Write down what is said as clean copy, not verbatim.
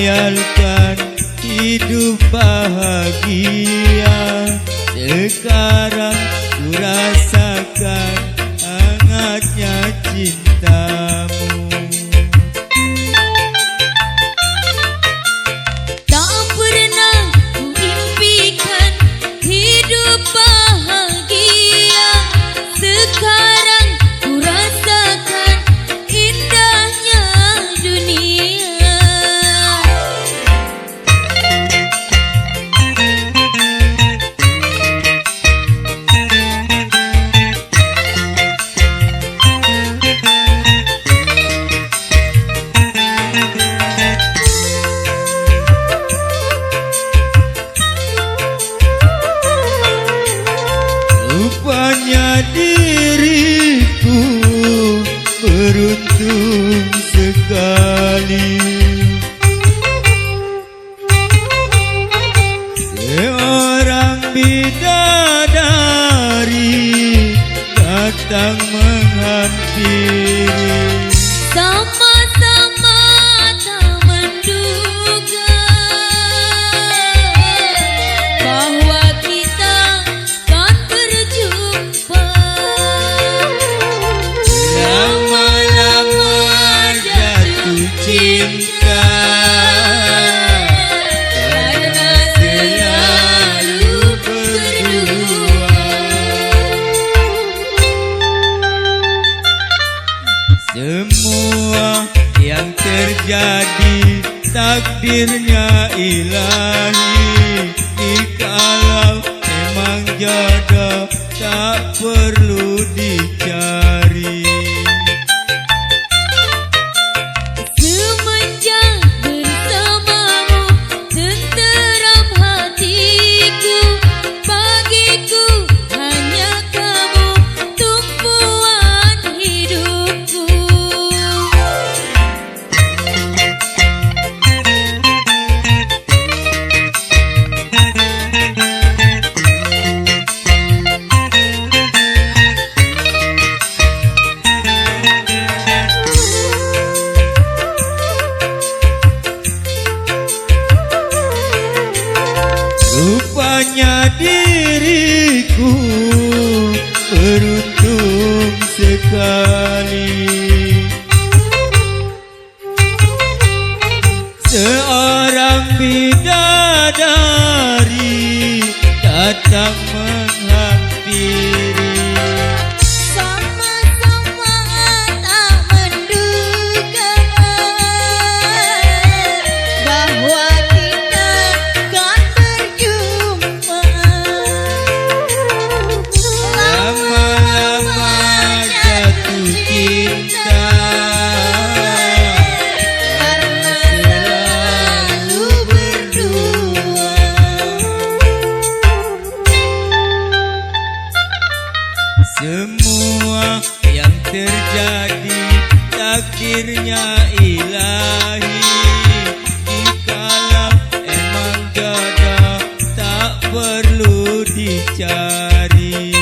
Hayalkan hidup bahagia, sekarang ku rasakan hangatnya cintamu. Tak pernah ku impikan hidup bahagia, sekarang ku rasakan indahnya dunia. Rupanya diriku beruntung sekali, seorang bidadari datang menghampiri. Sama-sama tak menduga bahwa kita kan berjumpa. Lama-lama jatuh cinta, karena selalu berdua. Semua yang terjadi takdirnya ilahi. Jikalau memang jodoh tak perlu dicari. Semenjak bersamamu tenteram hatiku, bagiku hanya kamu tumpuan hidupku. Rupanya diriku beruntung sekali, seorang bidadari datang menghampiri. Sama-sama tak menduga bahwa kita kan berjumpa. Lama-lama jatuh cinta, Karena selalu berdua. semua yang terjadi takdirnya ilahi. Jikalau emang jodoh tak perlu dicari.